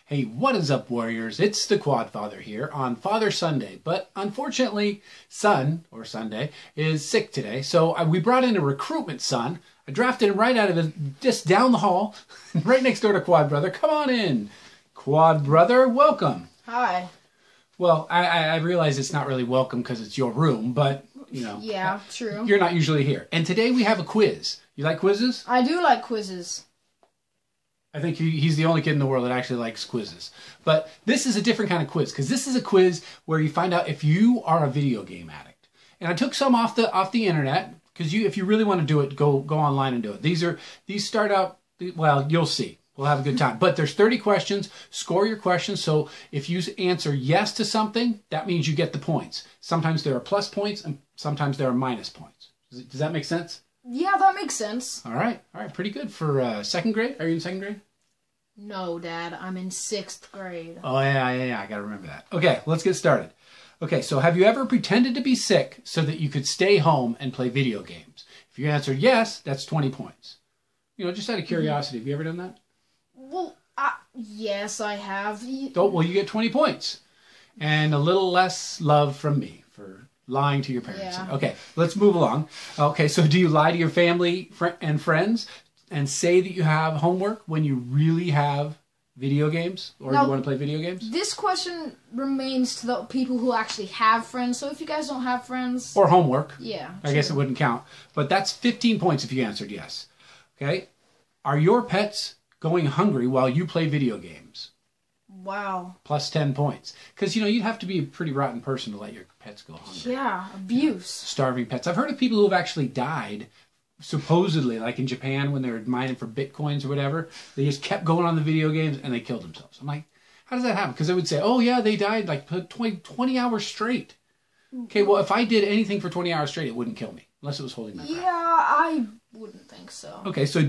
Hey, what is up, Warriors? It's the Quad Father here on Father Sunday. But unfortunately, Son, or Sunday, is sick today. So we brought in a recruitment son. I drafted him right out of it, just down the hall, right next door to Quad Brother. Come on in. Quad Brother, welcome. Hi. Well, I realize it's not really welcome because it's your room, but, you know. Yeah, true. You're not usually here. And today we have a quiz. You like quizzes? I do like quizzes. I think he's the only kid in the world that actually likes quizzes. But this is a different kind of quiz, because this is a quiz where you find out if you are a video game addict. And I took some off the internet, because if you really want to do it, go online and do it. These start out, well, you'll see. We'll have a good time. But there's 30 questions. Score your questions. So if you answer yes to something, that means you get the points. Sometimes there are plus points, and sometimes there are minus points. Does that make sense? Yeah, that makes sense. All right. Pretty good for second grade. Are you in second grade? No, Dad. I'm in 6th grade. Oh, yeah. I got to remember that. Okay, let's get started. Okay, so have you ever pretended to be sick so that you could stay home and play video games? If you answered yes, that's 20 points. You know, just out of curiosity, have you ever done that? Well, yes, I have. Oh, well, you get 20 points. And a little less love from me for lying to your parents. Yeah. Okay, let's move along. Okay, so do you lie to your family and friends and say that you have homework when you really have video games, or now, you want to play video games? This question remains to the people who actually have friends, so if you guys don't have friends... Or homework. Yeah, I guess it wouldn't count. But that's 15 points if you answered yes. Okay? Are your pets going hungry while you play video games? Wow. Plus 10 points. Because, you know, you'd have to be a pretty rotten person to let your pets go hungry. Yeah, abuse. Starving pets. I've heard of people who have actually died, supposedly, like in Japan when they were mining for bitcoins or whatever. They just kept going on the video games and they killed themselves. I'm like, how does that happen? Because they would say, oh yeah, they died like 20 hours straight. Okay, well, if I did anything for 20 hours straight, it wouldn't kill me. Unless it was holding my breath. Yeah, I wouldn't think so. Okay, so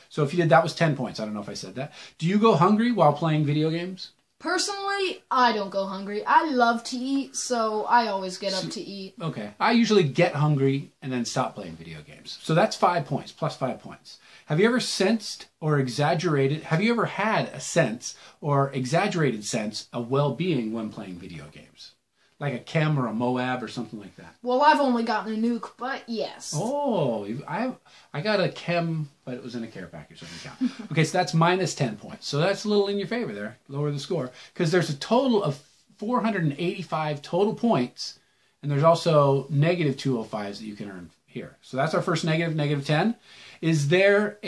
so if you did, that was 10 points. I don't know if I said that. Do you go hungry while playing video games? Personally, I don't go hungry. I love to eat, so I always get up to eat. Okay. I usually get hungry and then stop playing video games. So that's 5 points, plus 5 points. Have you ever sensed or exaggerated, have you ever had a sense or exaggerated sense of well-being when playing video games? Like a chem or a Moab or something like that. Well, I've only gotten a nuke, but yes. Oh, I got a chem, but it was in a care package, so it doesn't count. Okay, so that's minus 10 points. So that's a little in your favor there. Lower the score. Because there's a total of 485 total points, and there's also negative 205s that you can earn here. So that's our first negative 10. Is there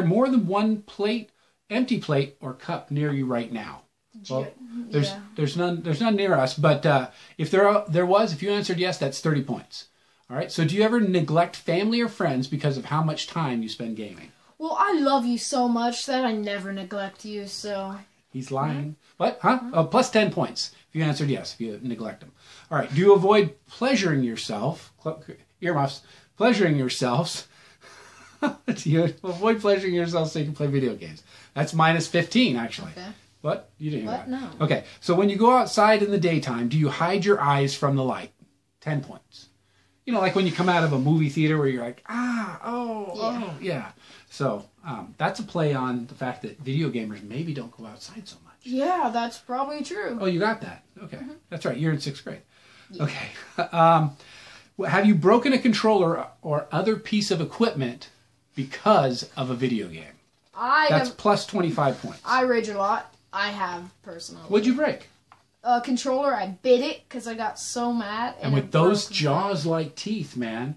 more than one plate, empty plate, or cup near you right now? Well, there's none near us, but if there was, if you answered yes, that's 30 points. All right. So do you ever neglect family or friends because of how much time you spend gaming? Well, I love you so much that I never neglect you, so... He's lying. What? Huh? Oh, plus 10 points if you answered yes, if you neglect them. All right. Do you avoid pleasuring yourself, earmuffs, pleasuring yourselves? Do you avoid pleasuring yourself so you can play video games? That's minus 15, actually. Okay. What? You didn't hear that? No. Okay, so when you go outside in the daytime, do you hide your eyes from the light? 10 points. You know, like when you come out of a movie theater where you're like, yeah. So that's a play on the fact that video gamers maybe don't go outside so much. Yeah, that's probably true. Oh, you got that. Okay, That's right. You're in 6th grade. Yeah. Okay. Have you broken a controller or other piece of equipment because of a video game? That's plus 25 points. I rage a lot. I have, personally. What'd you break? A controller. I bit it because I got so mad. And with those jaws-like teeth, man.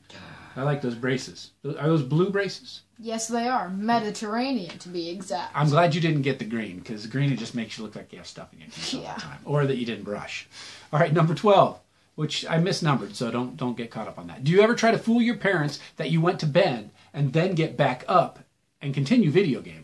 I like those braces. Are those blue braces? Yes, they are. Mediterranean, to be exact. I'm glad you didn't get the green, because the green, it just makes you look like you have stuff in your teeth all the time. Or that you didn't brush. All right, number 12, which I misnumbered, so don't get caught up on that. Do you ever try to fool your parents that you went to bed and then get back up and continue video gaming?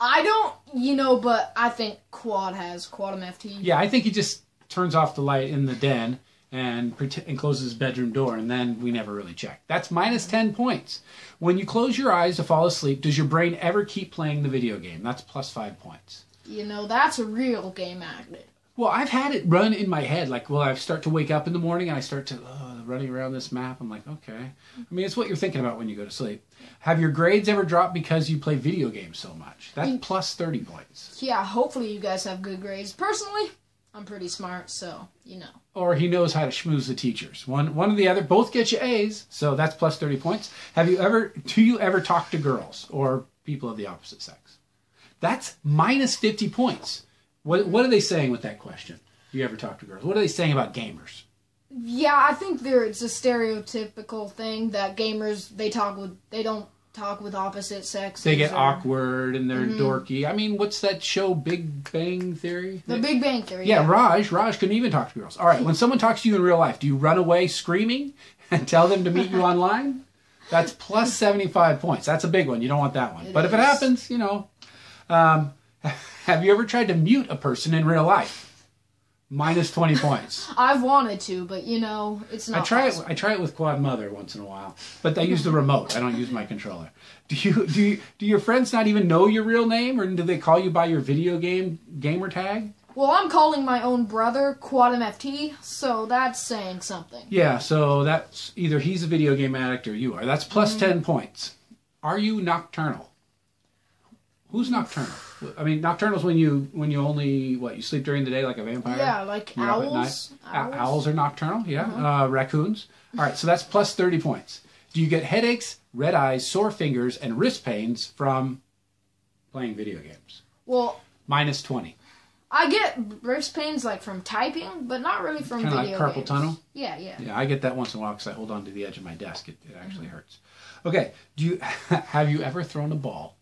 I don't, but I think Quad MFT. Yeah, I think he just turns off the light in the den and closes his bedroom door, and then we never really check. That's minus 10 points. When you close your eyes to fall asleep, does your brain ever keep playing the video game? That's plus 5 points. That's a real game addict. Well, I've had it run in my head. Like, well, I start to wake up in the morning and I start to running around this map. I'm like, okay. I mean, it's what you're thinking about when you go to sleep. Have your grades ever dropped because you play video games so much? That's plus 30 points. Yeah, hopefully you guys have good grades. Personally, I'm pretty smart, so, you know. Or he knows how to schmooze the teachers. One or the other. Both get you A's, so that's plus 30 points. Do you ever talk to girls or people of the opposite sex? That's minus 50 points. What are they saying with that question? Do you ever talk to girls? What are they saying about gamers? Yeah, I think it's a stereotypical thing that gamers, they don't talk with opposite sex. They get awkward and they're dorky. I mean, what's that show, Big Bang Theory? The Big Bang Theory. Yeah, Raj couldn't even talk to girls. All right, when someone talks to you in real life, do you run away screaming and tell them to meet you online? That's plus 75 points. That's a big one. You don't want that one. But if it happens, you know. Have you ever tried to mute a person in real life? Minus 20 points. I've wanted to, but you know, it's not possible. I try it with Quad Mother once in a while, but I use the remote. I don't use my controller. Do your friends not even know your real name, or do they call you by your video gamer tag? Well, I'm calling my own brother Quad MFT, so that's saying something. Yeah, so that's either he's a video game addict or you are. That's plus 10 points. Are you nocturnal? Who's nocturnal? I mean, nocturnal is when you only, you sleep during the day like a vampire? Yeah, like owls. Owls are nocturnal, yeah. Raccoons. All right, so that's plus 30 points. Do you get headaches, red eyes, sore fingers, and wrist pains from playing video games? Well, minus 20. I get wrist pains like from typing, but not really from video games. Kind of like carpal tunnel? Yeah. Yeah, I get that once in a while because I hold on to the edge of my desk. It actually hurts. Okay, have you ever thrown a ball?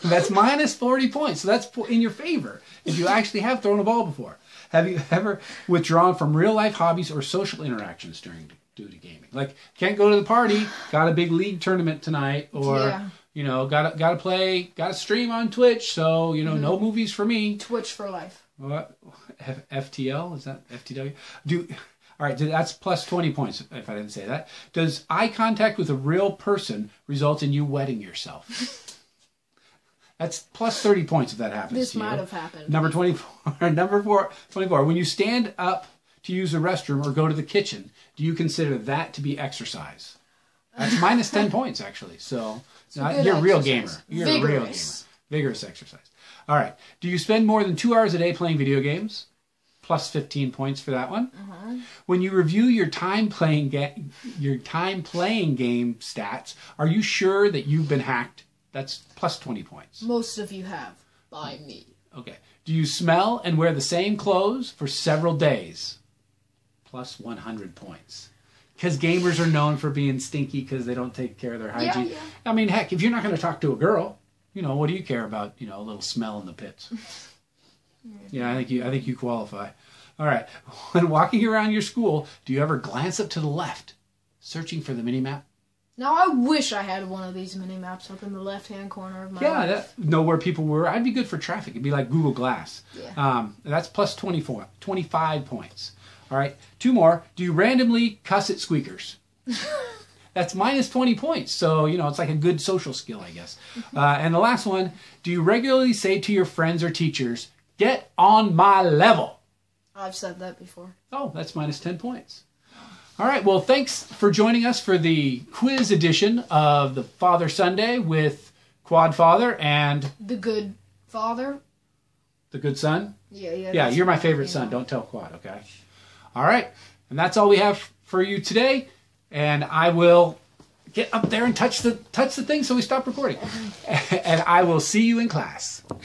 That's minus 40 points. So that's in your favor if you actually have thrown a ball before. Have you ever withdrawn from real life hobbies or social interactions due to gaming? Like, can't go to the party, got a big league tournament tonight, or you know, gotta stream on Twitch, so you know, no movies for me. Twitch for life. What? FTL? Is that FTW? All right, that's plus 20 points, if I didn't say that. Does eye contact with a real person result in you wetting yourself? That's plus 30 points if that happens. This might have happened. Number 24. When you stand up to use the restroom or go to the kitchen, do you consider that to be exercise? That's minus 10 points, actually. So you're a real gamer. You're a real gamer. Vigorous exercise. All right. Do you spend more than 2 hours a day playing video games? Plus 15 points for that one. When you review your time playing game stats, are you sure that you've been hacked? That's plus 20 points. Most of you have, by me. Okay. Do you smell and wear the same clothes for several days? Plus 100 points. Because gamers are known for being stinky because they don't take care of their hygiene. Yeah. I mean, heck, if you're not going to talk to a girl, you know, what do you care about, you know, a little smell in the pits? Yeah, I think you qualify. All right. When walking around your school, do you ever glance up to the left, searching for the mini-map? Now, I wish I had one of these mini-maps up in the left-hand corner of my life. Know where people were. I'd be good for traffic. It'd be like Google Glass. Yeah. That's plus 25 points. All right. 2 more. Do you randomly cuss at squeakers? That's minus 20 points. So, you know, it's like a good social skill, I guess. And the last one, do you regularly say to your friends or teachers, "Get on my level"? I've said that before. Oh, that's minus 10 points. All right. Well, thanks for joining us for the quiz edition of the Father Sunday with Quad Father and... The Good Father. The Good Son? Yeah. Yeah, you're my favorite son. Don't tell Quad, okay? All right. And that's all we have for you today. And I will get up there and touch the thing so we stop recording. And I will see you in class.